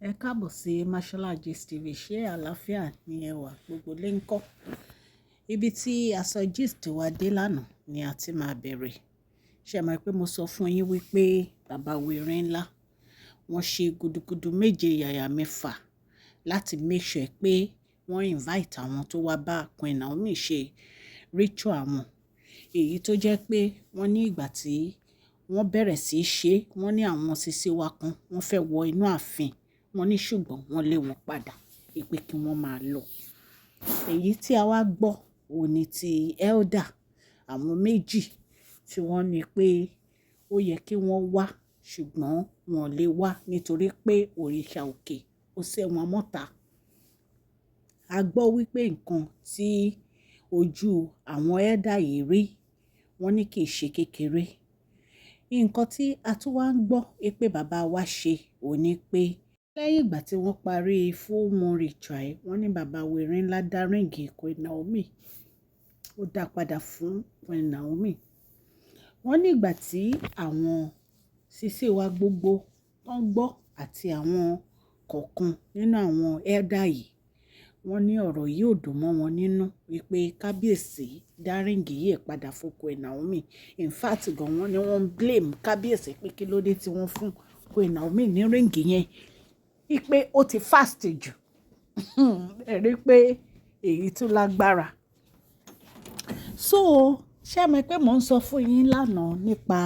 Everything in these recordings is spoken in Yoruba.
Ẹ káàbọ̀ sí Mashola Gist TV. Ṣé àlàáfíà ni ẹ wà? Gbogbo lé ń kọ́. Ibi tí aṣọ gist wa dé lánàá ni a ti máa bẹ̀rẹ̀. Ṣé mọ̀ pé mo sọ fún yín wípé bàbá wèrè ńlá wọ́n ṣe gudugudu méje yàyà mẹ́fà láti make sure pé wọ́n invite àwọn tó wá bá Queen Naomi ṣe ritual àwọn. Èyí tó jẹ́ pé wọ́n ní ìgbà tí wọ́n bẹ̀rẹ̀ sí í ṣe, wọ́n ní àwọn sisi wa kan wọ́n fẹ́ wọ inú ààfin, wọ́n ní ṣùgbọ́n wọ́n lé wọn padà pé kí wọ́n máa lọ. Èyí tí a wá gbọ́ òun ni ti elder àwọn méjì tí wọ́n ní pé ó yẹ kí wọ́n wá ṣùgbọ́n wọn lè wá nítorí pé òrìṣà òkè ó ṣẹ́ wọn mọ́ta. A gbọ́ wípé nǹkan tí ojú àwọn elder yìí rí wọ́n ní kì í ṣe kékeré. Nǹkan tí a tún wá ń gbọ́ pé bàbá wa ṣe òun ni pé lẹ́yìn ìgbà tí wọ́n parí full moon ritual, wọ́n ní bàbá wèrè ńlá dá ríǹgì Queen Naomi, ó dá padà fún Queen Naomi. Wọ́n ní ìgbà tí àwọn sisi wa gbogbo wọ́n gbọ́ àti àwọn kọ̀ọ̀kan nínú àwọn elder yìí, wọ́n ní ọ̀rọ̀ yìí ò dùn mọ́ wọn nínú wípé kábíyèsí dá ríǹgì yìí padà fún Queen Naomi. In fact gan wọ́n ní wọ́n blame kábíyèsí pé kí ló dé tí wọ́n fún Queen Naomi ní ríǹgì yẹn, wípé ó ti fast jù. Ẹ rí pé èyí tún lágbára. So ṣé mọ̀ pé mò ń sọ fún yín lánàá nípa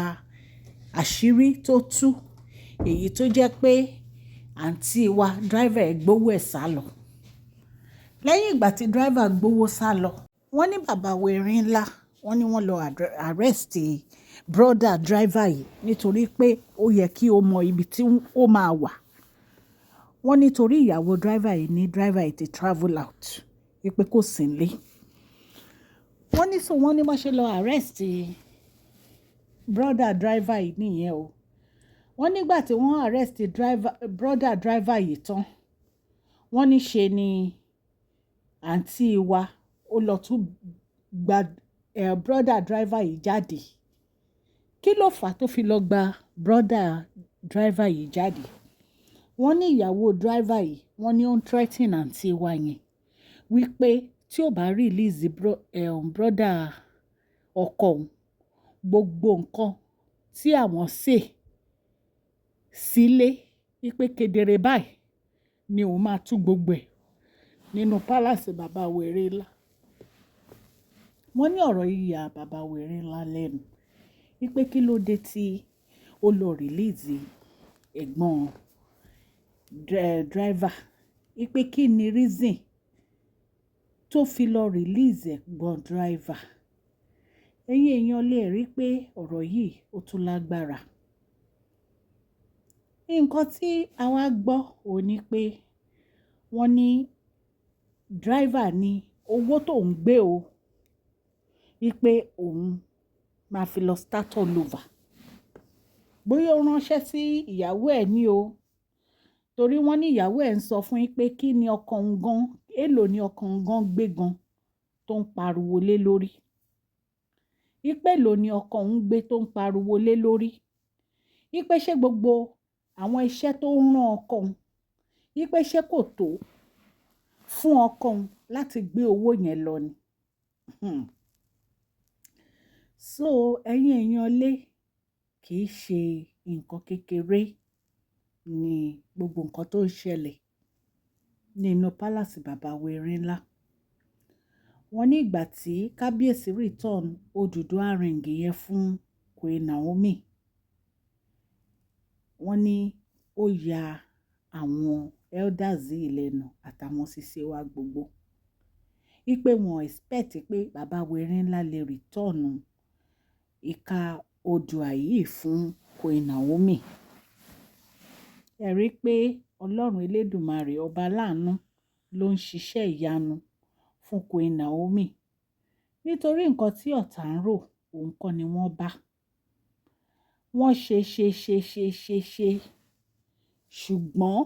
àṣírí tó tú, èyí tó jẹ́ pé àǹtí wa driver ẹ̀ gbowó ẹ̀ sá lọ. Lẹ́yìn ìgbà tí driver gbowó sá lọ, wọ́n ní bàbá wèrè ńlá wọ́n ní wọ́n lọ arrest brother driver yìí nítorí pé ó yẹ kí ó mọ ibi tí ó máa wà. Wọ́n nítorí ìyàwó driver yìí ní driver yìí ti travel out wípé kò sí nílé. Wọ́n ní so wọ́n ní wọ́n ṣe lọ arrest brother driver yìí nìyẹn o. Wọ́n nígbà tí wọ́n arrest brother driver yìí tán, wọ́n ní ṣe ni àǹtí wa ó lọ tún gba brother driver yìí jáde. Kí ló fà á tó fi lọ gba brother driver yìí jáde? Wọ́n ní ìyàwó driver yìí wọ́n ní ó ń threaten àǹtí wa yẹn wípé tí ó bá release brother ọkọ òun, gbogbo nǹkan tí àwọn ṣe sílé wípé kedere báyìí ni òun máa tú gbogbo ẹ̀ nínú palace bàbá wèrè ńlá. Wọ́n ní ọ̀rọ̀ yìí ya bàbá wèrè ńlá lẹ́nu wípé kí ló dé tí ó lọ release ẹ̀gbọ́n driver, wípé kí ni reason tó fi lọ release ẹ̀gbọ́n driver. Ẹ̀yin èèyàn lè rí pé ọ̀rọ̀ yìí ó tún lágbára. Nǹkan tí a wá gbọ́ òun ni pé wọ́n ní driver ní owó tó ń gbé o, wípé òun máa fi lọ start all over. Bóyá ó ránṣẹ́ sí ìyàwó ẹ̀ ní o, torí wọ́n ní ìyàwó ẹ̀ ń sọ fún yín pé kí ni ọkọ òun gan, èló ni ọkọ òun gan gbé gan tó ń pariwo lé lórí. Wípé èló ni ọkọ òun gbé tó ń pariwo lé lórí. Wípé ṣé gbogbo àwọn iṣẹ́ tó ń rán ọkọ òun, wípé ṣé kò tó fún ọkọ òun láti gbé owó yẹn lọ ni. So ẹ̀yin èèyàn lé, kì í ṣe nǹkan kékeré ni gbogbo nǹkan tó ń ṣẹlẹ̀ nínú palace bàbá wèrè ńlá. Wọ́n ní ìgbà tí kábíyèsí return Odùduwà ring yẹn fún Queen Naomi, wọ́n ní ó ya àwọn elders yìí lẹ́nu àtàwọn sisi wa gbogbo. Wípé wọn expect pé bàbá wèrè ńlá lè return ìka Oòduà yìí fún Queen Naomi. Ẹ rí pé Ọlọ́run Elédùmarè ọba láàánú ló ń ṣiṣẹ́ ìyanu fún Queen Naomi. Nítorí nǹkan tí ọ̀tá ń rò òun kọ́ ni wọ́n bá. Wọ́n ṣe ṣùgbọ́n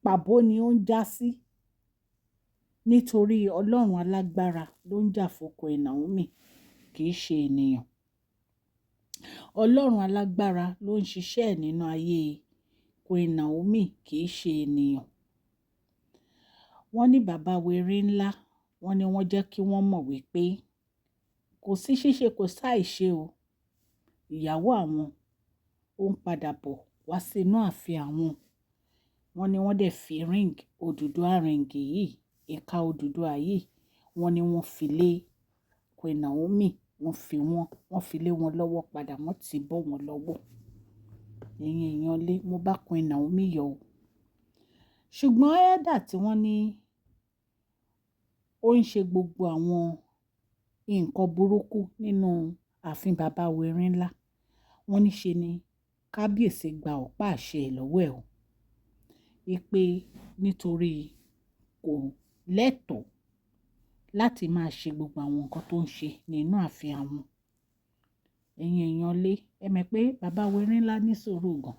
pàbó ni ó ń já sí. Nítorí Ọlọ́run alágbára ló ń jà fún Queen Naomi, kì í ṣe ènìyàn. Ọlọ́run alágbára ló ń ṣiṣẹ́ nínú ayé Queen Naomi kì í ṣe ènìyàn. Wọ́n ní bàbá wèrè ńlá, wọ́n ní wọ́n jẹ́ kí wọ́n mọ̀ wípé kò sí ṣíṣe kò sáìṣe o. Ìyàwó àwọn ó ń padà bọ̀ wá sínú ààfin àwọn. Wọ́n ní wọ́n dẹ̀ fi ring Odùduwà ring yìí, ìka Odùduwà yìí, wọ́n ní wọ́n fi lé Queen Naomi, wọ́n fi lé wọn lọ́wọ́ padà, wọ́n ti bọ́ wọn lọ́wọ́. Ẹ̀yin èèyàn lé, mo bá Queen Naomi yọ̀ o. Ṣùgbọ́n ẹ̀dà tí wọ́n ní ó ń ṣe gbogbo àwọn nǹkan burúkú nínú ààfin bàbá wèrè ńlá, wọ́n ní ṣe ni kábíyèsí gba ọ̀pá àṣẹ lọ́wọ́ ẹ̀ o. Wípé nítorí kò lẹ́tọ̀ọ́ láti máa ṣe gbogbo àwọn nǹkan tó ń ṣe nínú ààfin àwọn. Ẹ̀yin èèyàn lé, ẹ mọ̀ pé bàbá wèrè ńlá ní sùúrù gan.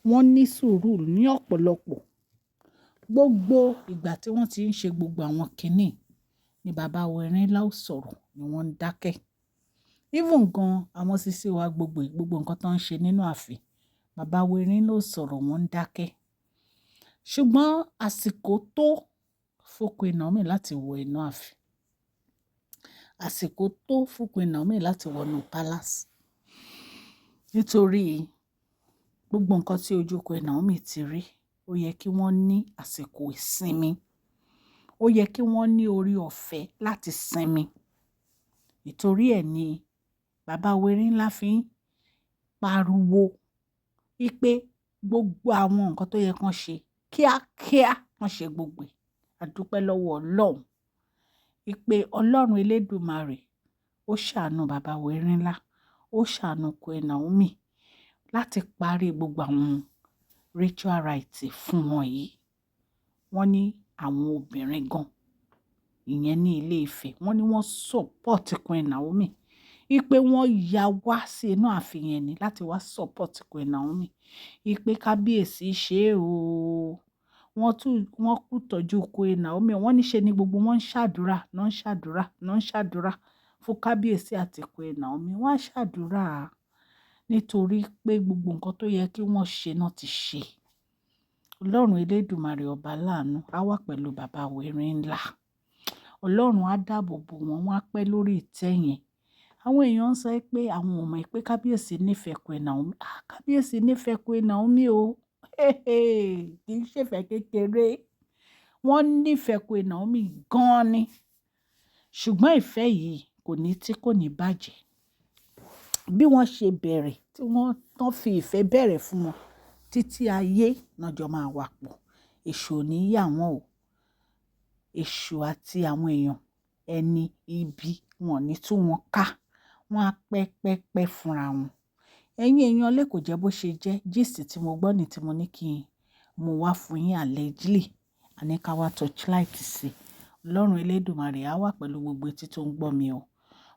Wọ́n ní sùúrù ní ọ̀pọ̀lọpọ̀. Gbogbo ìgbà tí wọ́n ti ń ṣe gbogbo àwọn kinní ni bàbá wèrè ńlá ò sọ̀rọ̀, ni wọ́n ń dákẹ́. Even gan àwọn sisi wa gbogbo nǹkan tó ń ṣe nínú ààfin, bàbá wèrè ńlá ò sọ̀rọ̀, wọ́n ń dákẹ́. Ṣùgbọ́n àsìkò tó fún Queen Naomi láti wọ inú ààfin. Àsìkò tó fún Queen Naomi láti wọ inú palace. Nítorí gbogbo nǹkan tí ojú Queen Naomi ti rí, ó yẹ kí wọ́n ní àsìkò ìsinmi. Ó yẹ kí wọ́n ní orí ọ̀fẹ́ láti sinmi. Nítorí ẹ̀ ni bàbá wèrè ńlá fi ń pariwo wípé gbogbo àwọn nǹkan tó yẹ kán ṣe kíákíá wọ́n ṣe gbogbo ẹ̀. A dúpẹ́ lọ́wọ́ Ọlọ́run wípé Ọlọ́run Elédùmarè ó ṣàánú bàbá wèrè ńlá, ó ṣàánú Queen Naomi láti parí gbogbo àwọn ritual rites fún wọn yìí. Wọ́n ní àwọn obìnrin gan, ìyẹn ní Ilé Ifẹ̀, wọ́n ní wọ́n support Queen Naomi wípé wọ́n ya wá sí inú ààfin yẹn ni láti wá support Queen Naomi wípé kábíyèsí ṣe o. Wọ́n kú tọ́jú Queen Naomi, wọ́n ní ṣe ni gbogbo wọn ń ṣàdúrà fún kábíyèsí àti Queen Naomi. Wọ́n á ṣàdúrà nítorí pé gbogbo nǹkan tó yẹ kí wọ́n ṣe náà ti ṣe. Ọlọ́run Elédùmarè ọba láàánú á wà pẹ̀lú bàbá wèrè ńlá. Ọlọ́run á dáàbò bò wọ́n, wọ́n á pẹ́ lórí ìtẹ́ yẹn. Àwọn èèyàn ń sọ pé àwọn ò mọ̀ pé kábíyèsí nífẹ̀ẹ́ Queen Naomi. Kábíyèsí nífẹ̀ẹ́ Queen Naomi o. Kì í ṣèfẹ́ kékeré. Wọ́n nífẹ̀ẹ́ Queen Naomi gan-an ni. Ṣùgbọ́n ìfẹ́ yìí kò ní tí kò ní bàjẹ́. Bí wọ́n ṣe bẹ̀rẹ̀, tí wọ́n tán fi ìfẹ́ bẹ̀rẹ̀ fún wọn, títí ayé náà jọ máa wà pọ̀. Èṣù ò ní yà wọ́n o. Èṣù àti àwọn èèyàn ẹni ibi wọn ní tú wọn ká. Wọ́n á pẹ́ fúnra wọn. Ẹ̀yin èèyàn lè kò jẹ́ bó ṣe jẹ́. Gist tí mo gbọ́ ni tí mo ní kí n mú wá fún yín allegedly. Àní ká wá torchlight sí. Ọlọ́run Elédùmarè á wà pẹ̀lú gbogbo etí tó ń gbọ́ mi o.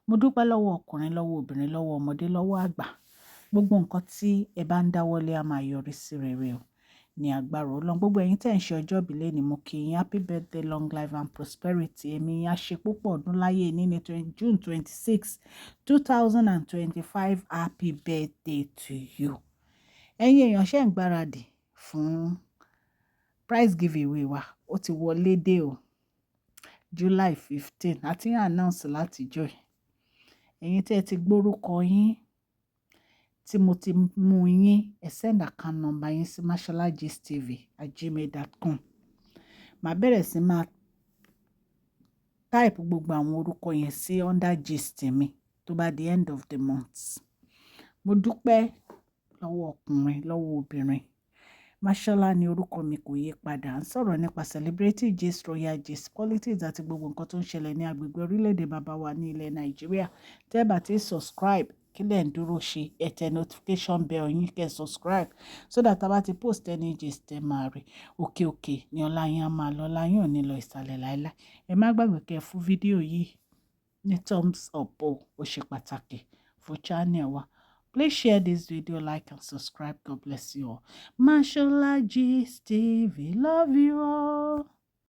Mo dúpẹ́ lọ́wọ́ ọkùnrin, lọ́wọ́ obìnrin, lọ́wọ́ ọmọdé, lọ́wọ́ àgbà. Gbogbo nǹkan tí ẹ bá ń dáwọ́lé á máa yọrí sí rere o. Ní agbára Ọlọ́run. Gbogbo ẹ̀yin tẹ́ ń ṣe ọjọ́ ìbí lẹ́ni, mo kí yín happy birthday, long life and prosperity. Èmi á ṣe púpọ̀ ọdún láyé ní June 26, 2025. Happy birthday to you. Ẹ̀yin èèyàn ṣe ń gbáradì fún prize giveaway wa. Ó ti wọlé dé o. July 15. Àti announce láti joy. Ẹ̀yin tí ẹ ti gbórúkọ yín, tí mo ti mú yín, ẹ send account number yín sí masholagistv@gmail.com. Màá bẹ̀rẹ̀ sí máa type gbogbo àwọn orúkọ yẹn sí under gist mi tó bá the end of the month. Mo dúpẹ́ lọ́wọ́ ọkùnrin, lọ́wọ́ obìnrin. Mashola ni orúkọ mi, kò yí padà. À ń sọ̀rọ̀ nípa celebrity gist, royal gist, politics àti gbogbo nǹkan tó ń ṣẹlẹ̀ ní agbègbè orílẹ̀-èdè bàbá wa ní ilẹ̀ Nàìjíríà. Tẹ́ bá ti subscribe, kí lẹ̀ ń dúró ṣe? Ẹ tẹ notification bell yín kẹ́ subscribe so that tá bá ti post any gist ẹ máa rí. Òkè ni ọlá yín á máa lọ, ọlá yín ò ní lọ ìsàlẹ̀ láíláí. Ẹ má gbàgbé kẹ́ fún fídíò yìí ní thumbs up o. Ó ṣe pàtàkì fún channel wa. Please share this video, like and subscribe. God bless you all. Mashola Gist TV. Love you all.